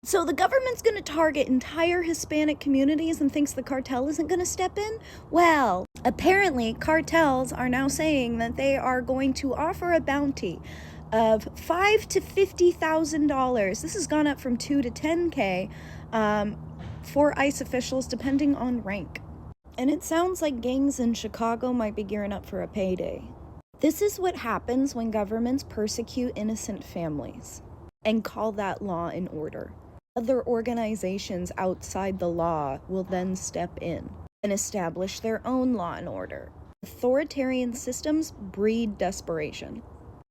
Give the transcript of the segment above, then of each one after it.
So the government's going to target entire Hispanic communities and thinks the cartel isn't going to step in? Well, apparently cartels are now saying that they are going to offer a bounty of $5,000 to $50,000. This has gone up from $2,000 to $10,000 for ICE officials, depending on rank. And it sounds like gangs in Chicago might be gearing up for a payday. This is what happens when governments persecute innocent families and call that law and order. Other organizations outside the law will then step in and establish their own law and order. Authoritarian systems breed desperation.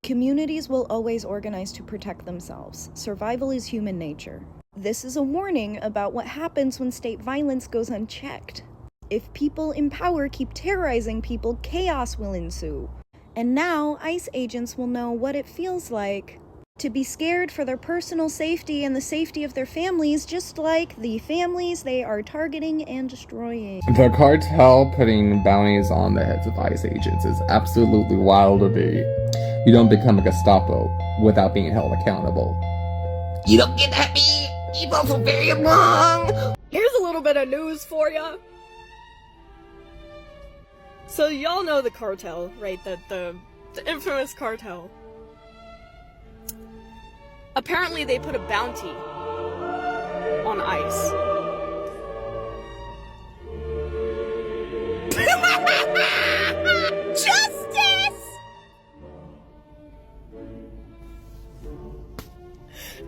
Communities will always organize to protect themselves. Survival is human nature. This is a warning about what happens when state violence goes unchecked. If people in power keep terrorizing people, chaos will ensue. And now, ICE agents will know what it feels like to be scared for their personal safety and the safety of their families, just like the families they are targeting and destroying. The cartel putting bounties on the heads of ICE agents is absolutely wild to me. You don't become a Gestapo without being held accountable. You don't get happy evil for very long. Here's a little bit of news for ya. So y'all know the cartel, right? The infamous cartel. Apparently they put a bounty on ICE. Justice!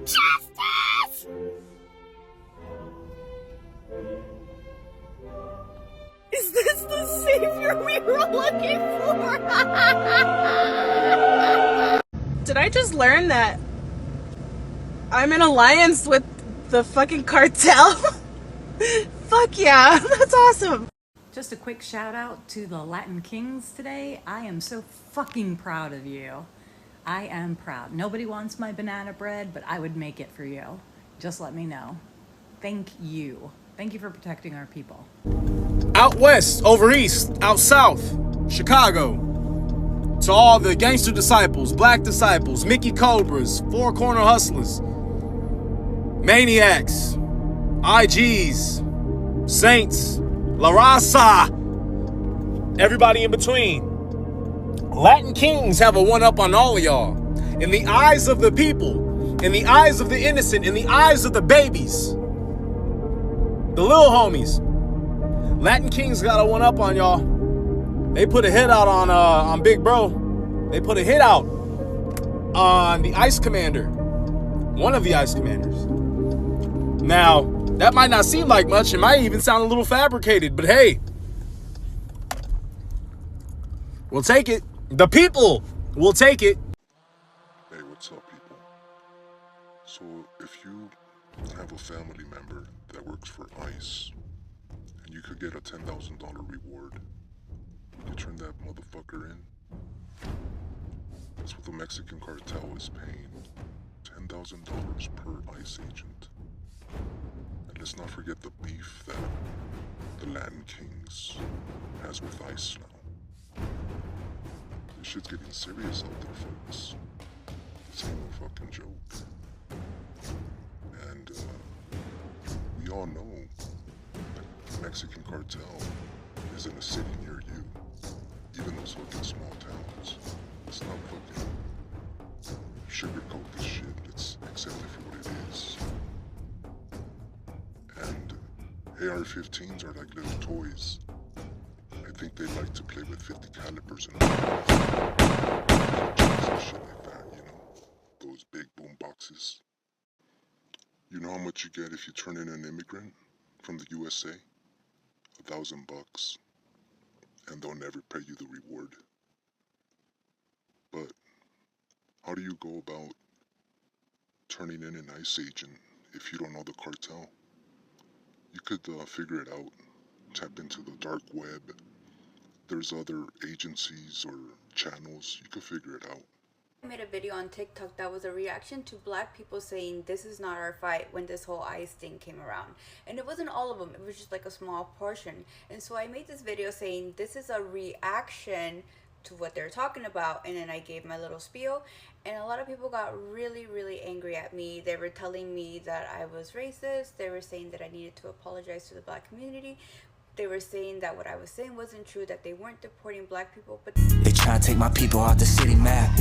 Justice! Is this the savior we were looking for? Did I just learn that I'm in alliance with the fucking cartel? Fuck yeah, that's awesome. Just a quick shout out to the Latin Kings today. I am so fucking proud of you. I am proud. Nobody wants my banana bread, but I would make it for you. Just let me know. Thank you. Thank you for protecting our people. Out west, over east, out south, Chicago. To all the gangster disciples, black disciples, Mickey Cobras, Four Corner Hustlers, Maniacs, IGs, Saints, La Raza, everybody in between. Latin Kings have a one-up on all of y'all. In the eyes of the people, in the eyes of the innocent, in the eyes of the babies, the little homies, Latin Kings got a one-up on y'all. They put a hit out on Big Bro. They put a hit out on the ICE commander, one of the ICE commanders. Now, that might not seem like much. It might even sound a little fabricated, but hey, we'll take it. The people will take it. Hey, what's up, people? So, if you have a family member that works for ICE, and you could get a $10,000 reward, you turn that motherfucker in. That's what the Mexican cartel is paying. $10,000 per ICE agent. And let's not forget the beef that the Latin Kings has with ICE now. This shit's getting serious out there, folks. This ain't no fucking joke. And we all know that the Mexican cartel is in a city near you. Even those fucking small towns. Let's not fucking sugarcoat this shit. Let's accept it for what it is. And AR-15s are like little toys. I think they like to play with 50 calibers and shit like that, you know. Those big boom boxes. You know how much you get if you turn in an immigrant from the USA? $1,000. And they'll never pay you the reward. But how do you go about turning in an ICE agent if you don't know the cartel? You could figure it out. Tap into the dark web. There's other agencies or channels. You could figure it out. I made a video on TikTok that was a reaction to black people saying this is not our fight when this whole ICE thing came around. And it wasn't all of them, it was just like a small portion. And so I made this video saying this is a reaction to what they're talking about. And then I gave my little spiel, and a lot of people got really angry at me. They were telling me that I was racist. They were saying that I needed to apologize to the black community. They were saying that what I was saying wasn't true, that they weren't deporting black people. But they try to take my people out the city map.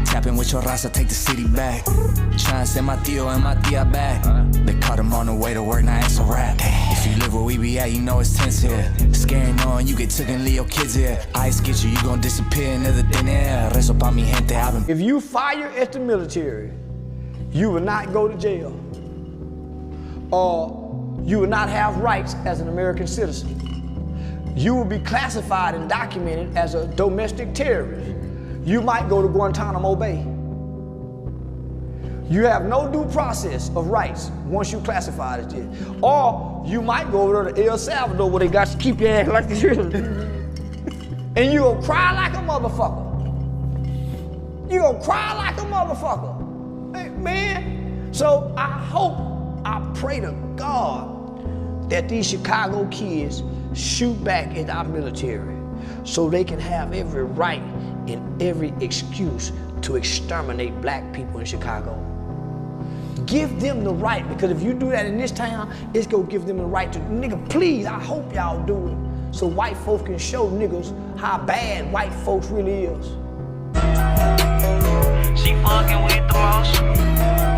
Tapping with your raza, take the city back. Trying to send my tío and my tía back. They caught them on the way to work, now it's a rap. If you live where we be at, you know it's tense here. Scary knowing you get took and leave your kids here. ICE get you, you gon' disappear into thin air. Rezo pa mi gente, I've been. If you fire at the military, you will not go to jail. Or you will not have rights as an American citizen. You will be classified and documented as a domestic terrorist. You might go to Guantanamo Bay. You have no due process of rights once you classified as this. Or you might go over to El Salvador where they got to keep your ass like this. And you gonna cry like a motherfucker. You gonna cry like a motherfucker. Hey, man, so I pray to God that these Chicago kids shoot back at our military so they can have every right and every excuse to exterminate black people in Chicago. Give them the right, because if you do that in this town, it's gonna give them the right to, nigga, please, I hope y'all do it so white folks can show niggas how bad white folks really is. She fucking with the motion.